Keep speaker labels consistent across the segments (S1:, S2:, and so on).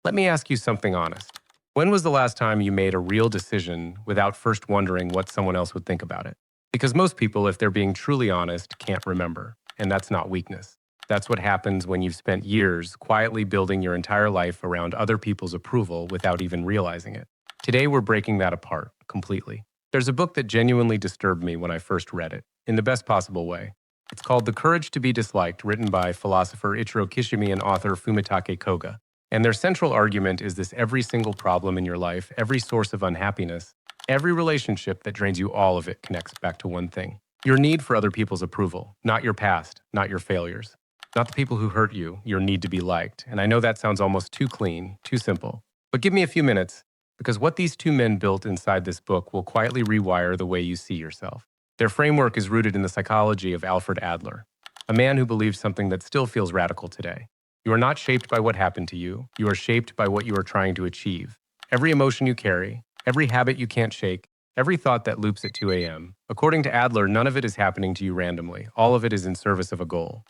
S1: Let me ask you something honest. When was the last time you made a real decision without first wondering what someone else would think about it? Because most people, if they're being truly honest, can't remember. And that's not weakness. That's what happens when you've spent years quietly building your entire life around other people's approval without even realizing it. Today, we're breaking that apart completely. There's a book that genuinely disturbed me when I first read it, in the best possible way. It's called The Courage to Be Disliked, written by philosopher Ichiro Kishimi and author Fumitake Koga. And their central argument is this: every single problem in your life, every source of unhappiness, every relationship that drains you, all of it connects back to one thing: your need for other people's approval, not your past, not your failures, not the people who hurt you, your need to be liked. And I know that sounds almost too clean, too simple. But give me a few minutes, because what these two men built inside this book will quietly rewire the way you see yourself. Their framework is rooted in the psychology of Alfred Adler, a man who believes something that still feels radical today. You are not shaped by what happened to you. You are shaped by what you are trying to achieve. Every emotion you carry, every habit you can't shake, every thought that loops at 2 a.m. According to Adler, none of it is happening to you randomly. All of it is in service of a goal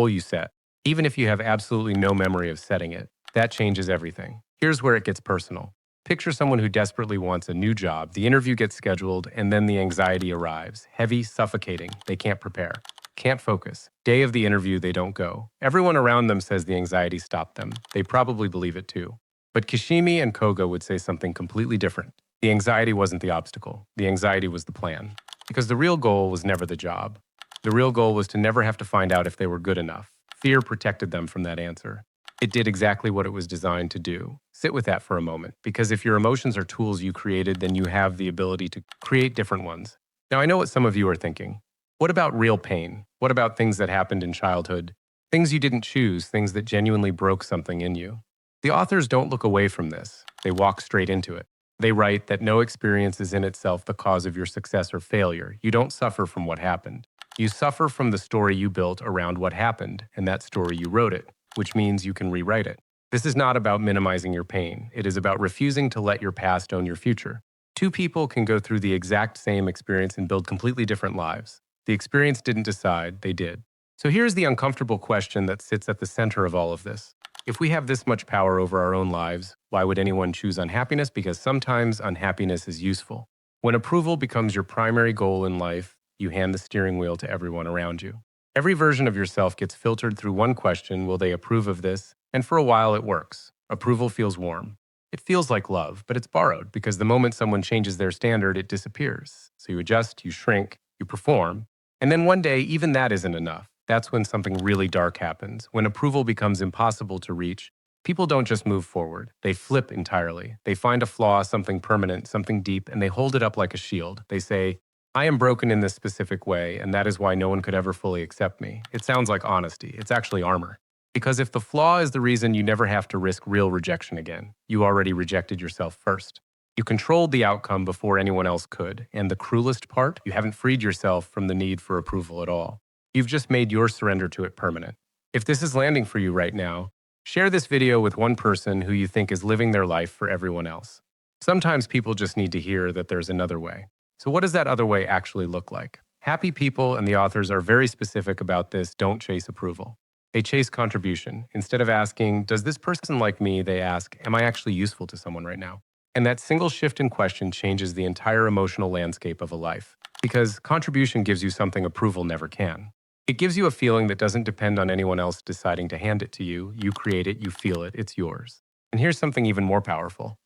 S1: you set. Even if you have absolutely no memory of setting it, that changes everything. Here's where it gets personal. Picture someone who desperately wants a new job. The interview gets scheduled, and then the anxiety arrives. Heavy, suffocating. They can't prepare. Can't focus. Day of the interview, they don't go. Everyone around them says the anxiety stopped them. They probably believe it too. But Kishimi and Koga would say something completely different. The anxiety wasn't the obstacle. The anxiety was the plan. Because the real goal was never the job. The real goal was to never have to find out if they were good enough. Fear protected them from that answer. It did exactly what it was designed to do. Sit with that for a moment, because if your emotions are tools you created, then you have the ability to create different ones. Now, I know what some of you are thinking. What about real pain? What about things that happened in childhood? Things you didn't choose, things that genuinely broke something in you. The authors don't look away from this. They walk straight into it. They write that no experience is in itself the cause of your success or failure. You don't suffer from what happened. You suffer from the story you built around what happened, and that story you wrote it, which means you can rewrite it. This is not about minimizing your pain. It is about refusing to let your past own your future. Two people can go through the exact same experience and build completely different lives. The experience didn't decide, they did. So here's the uncomfortable question that sits at the center of all of this. If we have this much power over our own lives, why would anyone choose unhappiness? Because sometimes unhappiness is useful. When approval becomes your primary goal in life, you hand the steering wheel to everyone around you. Every version of yourself gets filtered through one question: will they approve of this? And for a while it works. Approval feels warm. It feels like love, but it's borrowed, because the moment someone changes their standard, it disappears. So you adjust, you shrink, you perform. And then one day, even that isn't enough. That's when something really dark happens. When approval becomes impossible to reach, people don't just move forward. They flip entirely. They find a flaw, something permanent, something deep, and they hold it up like a shield. They say, I am broken in this specific way, and that is why no one could ever fully accept me. It sounds like honesty. It's actually armor. Because if the flaw is the reason you never have to risk real rejection again, you already rejected yourself first. You controlled the outcome before anyone else could, and the cruelest part, you haven't freed yourself from the need for approval at all. You've just made your surrender to it permanent. If this is landing for you right now, share this video with one person who you think is living their life for everyone else. Sometimes people just need to hear that there's another way. So what does that other way actually look like? Happy people and the authors are very specific about this: don't chase approval. They chase contribution. Instead of asking, does this person like me? They ask, am I actually useful to someone right now? And that single shift in question changes the entire emotional landscape of a life. Because contribution gives you something approval never can. It gives you a feeling that doesn't depend on anyone else deciding to hand it to you. You create it, you feel it, it's yours. And here's something even more powerful.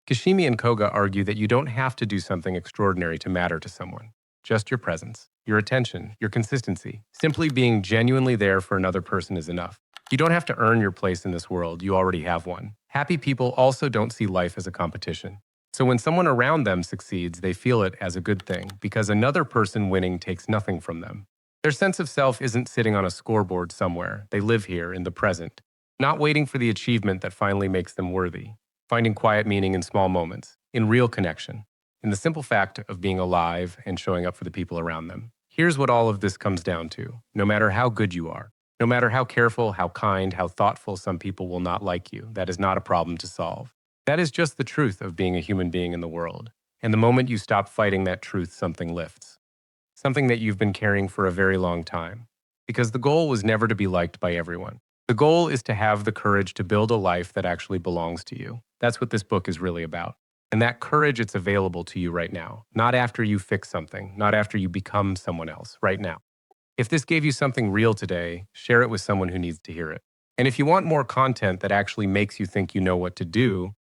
S1: Kishimi and Koga argue that you don't have to do something extraordinary to matter to someone. Just your presence, your attention, your consistency. Simply being genuinely there for another person is enough. You don't have to earn your place in this world, you already have one. Happy people also don't see life as a competition. So when someone around them succeeds, they feel it as a good thing, because another person winning takes nothing from them. Their sense of self isn't sitting on a scoreboard somewhere. They live here in the present, not waiting for the achievement that finally makes them worthy. Finding quiet meaning in small moments, in real connection, in the simple fact of being alive and showing up for the people around them. Here's what all of this comes down to. No matter how good you are, no matter how careful, how kind, how thoughtful, some people will not like you. That is not a problem to solve. That is just the truth of being a human being in the world. And the moment you stop fighting that truth, something lifts. Something that you've been carrying for a very long time. Because the goal was never to be liked by everyone. The goal is to have the courage to build a life that actually belongs to you. That's what this book is really about. And that courage, it's available to you right now, not after you fix something, not after you become someone else, right now. If this gave you something real today, share it with someone who needs to hear it. And if you want more content that actually makes you think you know what to do,